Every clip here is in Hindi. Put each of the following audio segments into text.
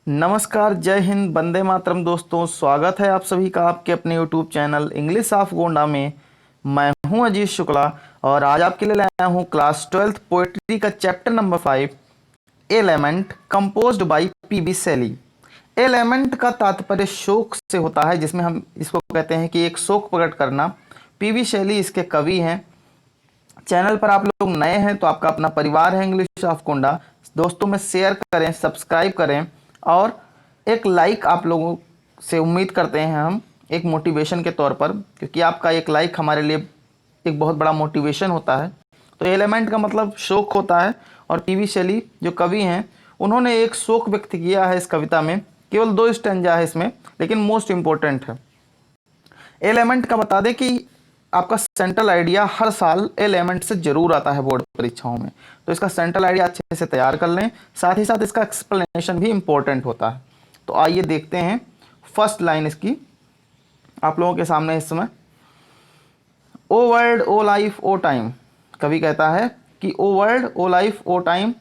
नमस्कार, जय हिंद, वंदे मातरम। दोस्तों, स्वागत है आप सभी का आपके अपने YouTube channel English of Gonda में। मैं हूं अजीत शुक्ला और आज आपके लिए लाया हूं क्लास 12th पोएट्री का chapter number 5 lament composed by PB Shelley. Lament का तात्पर्य शोक से होता है, जिसमें हम इसको कहते हैं कि एक शोक प्रकट करना। पीबी शैली इसके कवि हैं। चैनल पर आप लोग नए हैं तो आपका अपना परिवार है इंग्लिश ऑफ गोंडा। दोस्तों में शेयर करें, सब्सक्राइब करें और एक लाइक आप लोगों से उम्मीद करते हैं हम, एक मोटिवेशन के तौर पर, क्योंकि आपका एक लाइक हमारे लिए एक बहुत बड़ा मोटिवेशन होता है। तो एलिमेंट का मतलब शोक होता है और पीबी शैली जो कवि हैं उन्होंने एक शोक व्यक्त किया है इस कविता में। केवल 2 स्टैंजा है इसमें, लेकिन मोस्ट इम्पोर्टेंट है। एलिमेंट का बता दें कि आपका सेंट्रल आइडिया हर साल एलिमेंट से जरूर आता है बोर्ड परीक्षाओं में, तो इसका सेंट्रल आइडिया अच्छे से तैयार कर लें। साथ ही साथ इसका एक्सप्लेनेशन भी इंपॉर्टेंट होता है। तो आइए देखते हैं फर्स्ट लाइन इसकी आप लोगों के सामने इस समय। O world O life O time, कवि कहता है कि O world O life O time,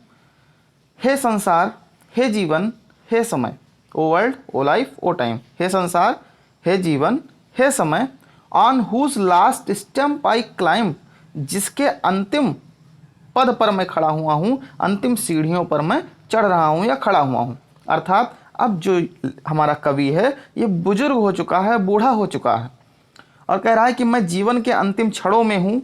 हे संसार, हे जीवन, हे समय। O world O life O time, हे संसार, हे जीवन, हे समय। On whose last steps I climb, जिसके अंतिम पद पर मैं खड़ा हुआ हूँ, अंतिम सीढ़ियों पर मैं चढ़ रहा हूँ या खड़ा हुआ हूँ। अर्थात अब जो हमारा कवि है ये बुजुर्ग हो चुका है, बूढ़ा हो चुका है और कह रहा है कि मैं जीवन के अंतिम क्षणों में हूँ।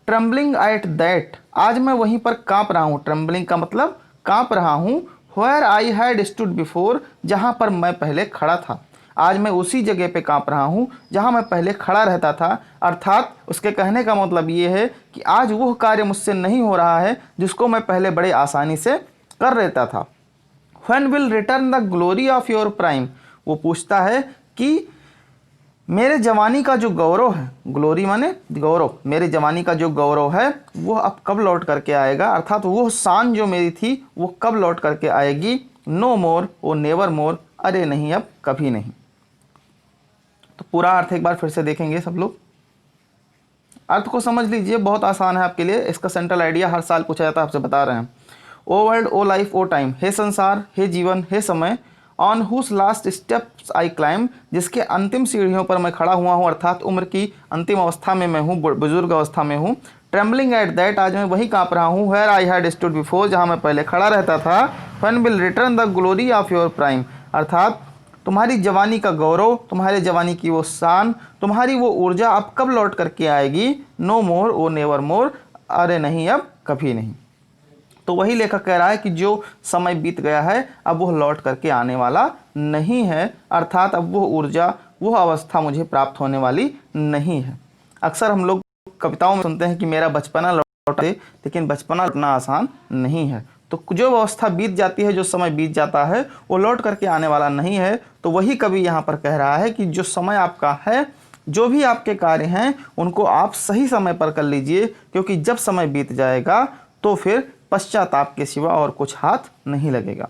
ट्रम्बलिंग एट दैट, आज मैं वहीं पर काँप रहा हूँ। ट्रम्बलिंग का मतलब काँप रहा हूँ। Where I had stood before, जहाँ पर मैं पहले खड़ा था। आज मैं उसी जगह पे काँप रहा हूँ जहाँ मैं पहले खड़ा रहता था। अर्थात उसके कहने का मतलब ये है कि आज वह कार्य मुझसे नहीं हो रहा है जिसको मैं पहले बड़े आसानी से कर लेता था। When will return the glory of your prime, वो पूछता है कि मेरे जवानी का जो गौरव है, ग्लोरी माने गौरव, मेरे जवानी का जो गौरव है वो अब कब लौट करके आएगा। अर्थात वो शान जो मेरी थी वो कब लौट करके आएगी। नो मोर ओ नेवर मोर, अरे नहीं अब कभी नहीं। तो पूरा अर्थ एक बार फिर से देखेंगे सब लोग। अर्थ को समझ लीजिए, बहुत आसान है आपके लिए। इसका सेंट्रल आइडिया हर साल पूछा जाता है, आपसे बता रहे हैं। O world O life O time, हे संसार, हे जीवन, हे समय। On whose last steps I climb, जिसके अंतिम सीढ़ियों पर मैं खड़ा हुआ हूँ। अर्थात उम्र की अंतिम अवस्था में मैं हूँ, बुजुर्ग अवस्था में हूँ। ट्रेम्बलिंग एट दैट, आज मैं वही काँप रहा हूँ। Where I had stood before, जहाँ मैं पहले खड़ा रहता था। When will return the glory of your prime, अर्थात तुम्हारी जवानी का गौरव, तुम्हारे जवानी की वो शान, तुम्हारी वो ऊर्जा अब कब लौट करके आएगी। नो मोर ओ नेवर मोर, अरे नहीं अब कभी नहीं। तो वही लेखक कह रहा है कि जो समय बीत गया है अब वो लौट करके आने वाला नहीं है। अर्थात अब वो ऊर्जा, वो अवस्था मुझे प्राप्त होने वाली नहीं है। अक्सर हम लोग कविताओं में सुनते हैं कि मेरा बचपना लौट दे, लेकिन बचपना लौटना आसान नहीं है। तो जो अवस्था बीत जाती है, जो समय बीत जाता है, वो लौट करके आने वाला नहीं है। तो वही कवि यहाँ पर कह रहा है कि जो समय आपका है, जो भी आपके कार्य हैं, उनको आप सही समय पर कर लीजिए, क्योंकि जब समय बीत जाएगा तो फिर पश्चाताप के सिवा और कुछ हाथ नहीं लगेगा।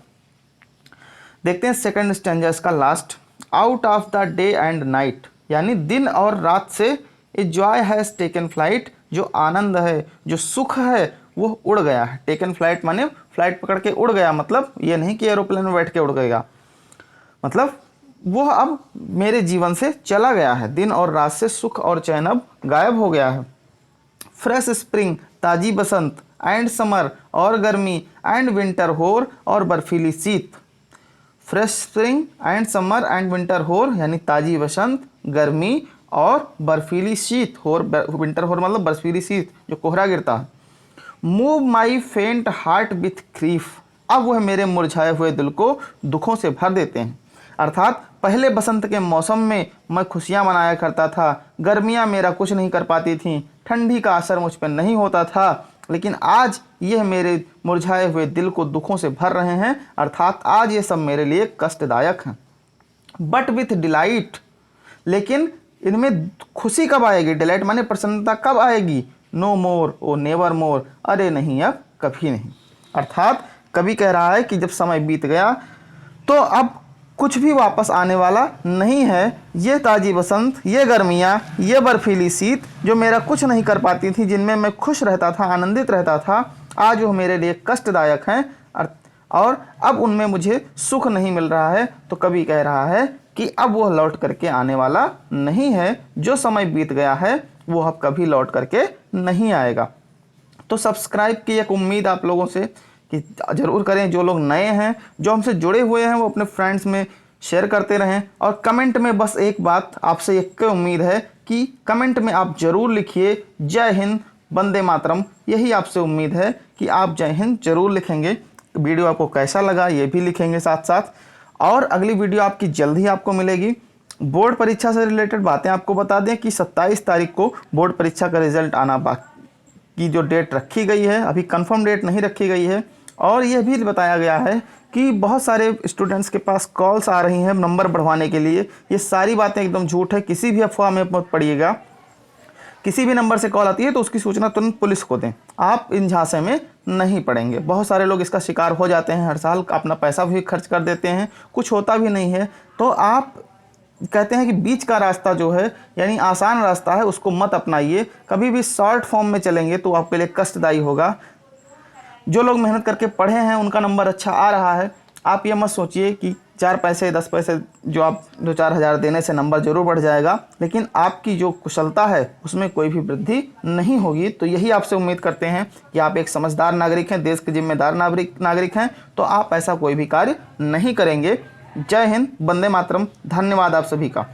देखते हैं सेकंड स्टैंजा इसका last. Out of the day and night, यानी दिन और रात से a joy has taken flight, जो आनंद है, जो सुख है, वो उड़ गया है। टेकन फ्लाइट माने फ्लाइट पकड़ के उड़ गया, मतलब ये नहीं कि एरोप्लेन में बैठ के उड़ गएगा, मतलब वो अब मेरे जीवन से चला गया है। दिन और रात से सुख और चैन अब गायब हो गया है। फ्रेश स्प्रिंग, ताजी बसंत, एंड समर, और गर्मी, एंड विंटर होर, और बर्फीली शीत। Fresh spring and summer and winter होर, यानी ताजी बसंत, गर्मी और बर्फीली शीत। होर, विंटर होर मतलब बर्फीली शीत, जो कोहरा गिरता है। मूव माई फेंट हार्ट विथ ग्रीफ, अब वह मेरे मुरझाए हुए दिल को दुखों से भर देते हैं। अर्थात पहले बसंत के मौसम में मैं खुशियाँ मनाया करता था, गर्मियाँ मेरा कुछ नहीं कर पाती थीं, ठंडी का असर मुझ पर नहीं होता था, लेकिन आज यह मेरे मुरझाए हुए दिल को दुखों से भर रहे हैं। अर्थात आज ये सब मेरे लिए कष्टदायक हैं। बट विथ डिलाइट, लेकिन इनमें खुशी कब आएगी। डिलाइट माने प्रसन्नता कब आएगी। नो मोर ओ नेवर मोर, अरे नहीं अब कभी नहीं। अर्थात कवि कह रहा है कि जब समय बीत गया तो अब कुछ भी वापस आने वाला नहीं है। ये ताजी बसंत, ये गर्मियाँ, ये बर्फीली शीत जो मेरा कुछ नहीं कर पाती थी, जिनमें मैं खुश रहता था, आनंदित रहता था, आज वो मेरे लिए कष्टदायक हैं। और अब उनमें मुझे सुख नहीं मिल रहा है, तो कवि कह रहा है कि अब वह लौट करके आने वाला नहीं है। जो समय बीत गया है वो अब कभी लौट करके नहीं आएगा। तो सब्सक्राइब की एक उम्मीद आप लोगों से कि ज़रूर करें। जो लोग नए हैं, जो हमसे जुड़े हुए हैं, वो अपने फ्रेंड्स में शेयर करते रहें। और कमेंट में बस एक बात आपसे एक उम्मीद है कि कमेंट में आप ज़रूर लिखिए जय हिंद, वंदे मातरम। यही आपसे उम्मीद है कि आप जय हिंद ज़रूर लिखेंगे। वीडियो आपको कैसा लगा ये भी लिखेंगे साथ साथ। और अगली वीडियो आपकी जल्द ही आपको मिलेगी। बोर्ड परीक्षा से रिलेटेड बातें आपको बता दें कि 27 तारीख को बोर्ड परीक्षा का रिजल्ट आना की जो डेट रखी गई है, अभी कंफर्म डेट नहीं रखी गई है। और यह भी बताया गया है कि बहुत सारे स्टूडेंट्स के पास कॉल्स आ रही हैं नंबर बढ़वाने के लिए। ये सारी बातें एकदम झूठ है, किसी भी अफवाह में मत पड़िएगा। किसी भी नंबर से कॉल आती है तो उसकी सूचना तुरंत पुलिस को दें, आप इन झांसे में नहीं पड़ेंगे। बहुत सारे लोग इसका शिकार हो जाते हैं, हर साल अपना पैसा भी खर्च कर देते हैं, कुछ होता भी नहीं है। तो आप कहते हैं कि बीच का रास्ता जो है, यानी आसान रास्ता है, उसको मत अपनाइए। कभी भी शॉर्ट फॉर्म में चलेंगे तो आपके लिए कष्टदायी होगा। जो लोग मेहनत करके पढ़े हैं उनका नंबर अच्छा आ रहा है। आप ये मत सोचिए कि 4 पैसे 10 पैसे जो आप 2-4 हज़ार देने से नंबर ज़रूर बढ़ जाएगा, लेकिन आपकी जो कुशलता है उसमें कोई भी वृद्धि नहीं होगी। तो यही आपसे उम्मीद करते हैं कि आप एक समझदार नागरिक हैं, देश के जिम्मेदार नागरिक हैं, तो आप ऐसा कोई भी कार्य नहीं करेंगे। जय हिंद, वंदे मातरम। धन्यवाद आप सभी का।